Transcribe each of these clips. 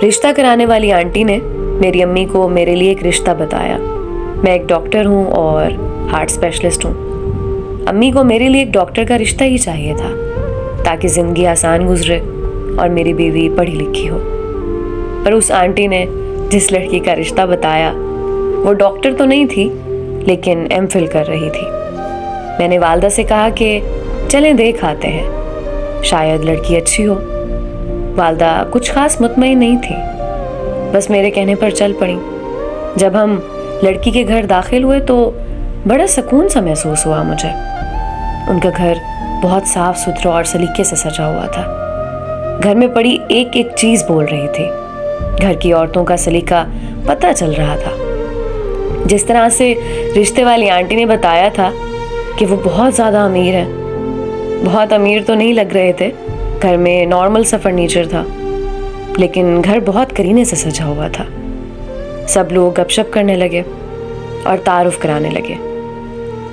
رشتہ کرانے والی آنٹی نے میری امی کو میرے لیے ایک رشتہ بتایا. میں ایک ڈاکٹر ہوں اور ہارٹ اسپیشلسٹ ہوں. امی کو میرے لیے ایک ڈاکٹر کا رشتہ ہی چاہیے تھا تاکہ زندگی آسان گزرے اور میری بیوی پڑھی لکھی ہو. پر اس آنٹی نے جس لڑکی کا رشتہ بتایا وہ ڈاکٹر تو نہیں تھی لیکن ایم فل کر رہی تھی. میں نے والدہ سے کہا کہ چلیں دیکھ آتے ہیں, شاید لڑکی اچھی ہو. والدہ کچھ خاص مطمئن نہیں تھی, بس میرے کہنے پر چل پڑیں. جب ہم لڑکی کے گھر داخل ہوئے تو بڑا سکون سا محسوس ہوا مجھے. ان کا گھر بہت صاف ستھرا اور سلیقے سے سجا ہوا تھا. گھر میں پڑی ایک ایک چیز بول رہی تھی. گھر کی عورتوں کا سلیقہ پتہ چل رہا تھا. جس طرح سے رشتے والی آنٹی نے بتایا تھا کہ وہ بہت زیادہ امیر ہیں. بہت امیر تو نہیں لگ رہے تھے, گھر میں نارمل سا فرنیچر تھا, لیکن گھر بہت کرینے سے سجا ہوا تھا. سب لوگ گپ شپ کرنے لگے اور تعارف کرانے لگے.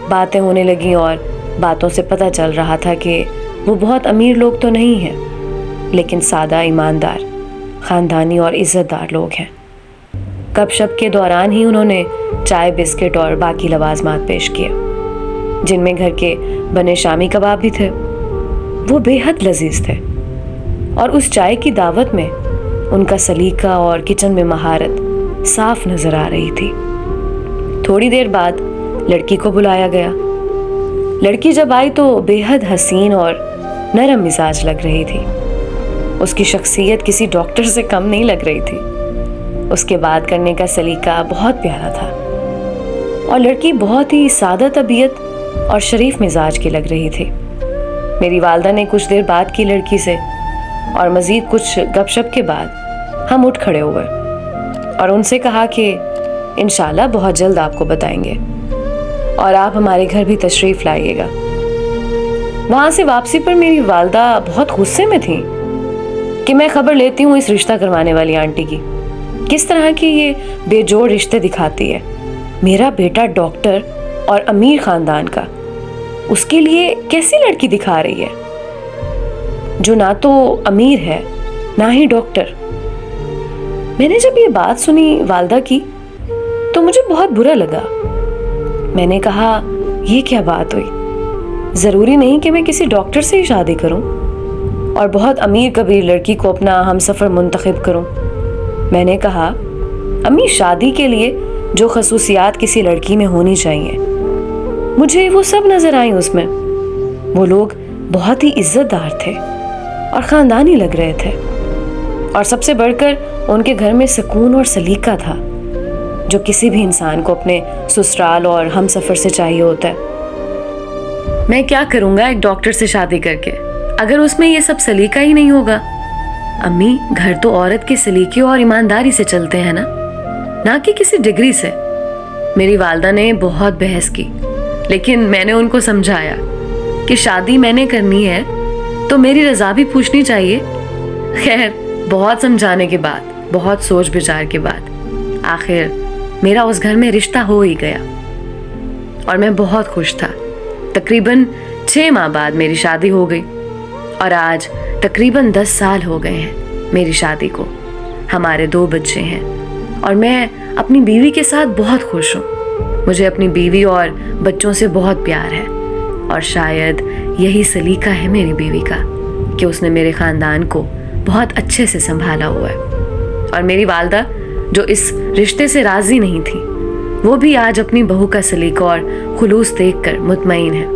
باتیں ہونے لگیں اور باتوں سے پتہ چل رہا تھا کہ وہ بہت امیر لوگ تو نہیں ہیں, لیکن سادہ, ایماندار, خاندانی اور عزت دار لوگ ہیں. گپ شپ کے دوران ہی انہوں نے چائے, بسکٹ اور باقی لوازمات پیش کیے, جن میں گھر کے بنے شامی کباب بھی تھے. وہ بے حد لذیذ تھے, اور اس چائے کی دعوت میں ان کا سلیقہ اور کچن میں مہارت صاف نظر آ رہی تھی. تھوڑی دیر بعد لڑکی کو بلایا گیا. لڑکی جب آئی تو بے حد حسین اور نرم مزاج لگ رہی تھی. اس کی شخصیت کسی ڈاکٹر سے کم نہیں لگ رہی تھی. اس کے بات کرنے کا سلیقہ بہت پیارا تھا, اور لڑکی بہت ہی سادہ طبیعت اور شریف مزاج کی لگ رہی تھی. میری والدہ نے کچھ دیر بات کی لڑکی سے, اور مزید کچھ گپ شپ کے بعد ہم اٹھ کھڑے ہوئے اور ان سے کہا کہ انشاءاللہ بہت جلد آپ کو بتائیں گے اور آپ ہمارے گھر بھی تشریف لائیے گا. وہاں سے واپسی پر میری والدہ بہت غصے میں تھیں کہ میں خبر لیتی ہوں اس رشتہ کروانے والی آنٹی کی, کس طرح کی یہ بے جوڑ رشتے دکھاتی ہے. میرا بیٹا ڈاکٹر اور امیر خاندان کا, اس کے لیے کیسی لڑکی دکھا رہی ہے جو نہ تو امیر ہے نہ ہی ڈاکٹر. میں نے جب یہ بات سنی والدہ کی تو مجھے بہت برا لگا. میں نے کہا یہ کیا بات ہوئی, ضروری نہیں کہ میں کسی ڈاکٹر سے ہی شادی کروں اور بہت امیر کبیر لڑکی کو اپنا ہم سفر منتخب کروں. میں نے کہا امی, شادی کے لیے جو خصوصیات کسی لڑکی میں ہونی چاہیے مجھے وہ سب نظر آئیں اس میں. وہ لوگ بہت ہی عزت دار تھے اور خاندانی لگ رہے تھے, اور سب سے بڑھ کر ان کے گھر میں سکون اور سلیقہ تھا جو کسی بھی انسان کو اپنے سسرال اور ہم سفر سے چاہیے ہوتا ہے. میں کیا کروں گا ایک ڈاکٹر سے شادی کر کے اگر اس میں یہ سب سلیقہ ہی نہیں ہوگا. امی, گھر تو عورت کے سلیقے اور ایمانداری سے چلتے ہیں نہ کہ کسی ڈگری سے. میری والدہ نے بہت بحث کی, لیکن میں نے ان کو سمجھایا کہ شادی میں نے کرنی ہے تو میری رضا بھی پوچھنی چاہیے. خیر, بہت سمجھانے کے بعد, بہت سوچ بچار کے بعد آخر میرا اس گھر میں رشتہ ہو ہی گیا, اور میں بہت خوش تھا. تقریباً 6 ماہ بعد میری شادی ہو گئی, اور آج تقریباً 10 سال ہو گئے ہیں میری شادی کو. ہمارے 2 بچے ہیں, اور میں اپنی بیوی کے ساتھ بہت خوش ہوں. مجھے اپنی بیوی اور بچوں سے بہت پیار ہے, اور شاید یہی سلیقہ ہے میری بیوی کا کہ اس نے میرے خاندان کو بہت اچھے سے سنبھالا ہوا ہے. اور میری والدہ جو اس رشتے سے راضی نہیں تھی, وہ بھی آج اپنی بہو کا سلیقہ اور خلوص دیکھ کر مطمئن ہے.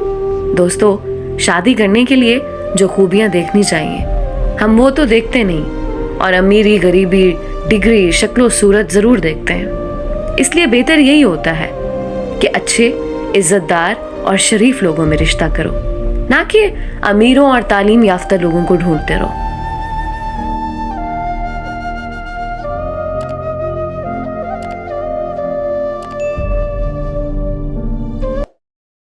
دوستو, شادی کرنے کے لیے جو خوبیاں دیکھنی چاہیے ہم وہ تو دیکھتے نہیں, اور امیری, غریبی, ڈگری, شکل و صورت ضرور دیکھتے ہیں. اس لیے بہتر یہی ہوتا ہے کہ اچھے, عزت دار اور شریف لوگوں میں رشتہ کرو, نہ کہ امیروں اور تعلیم یافتہ لوگوں کو ڈھونڈتے رہو.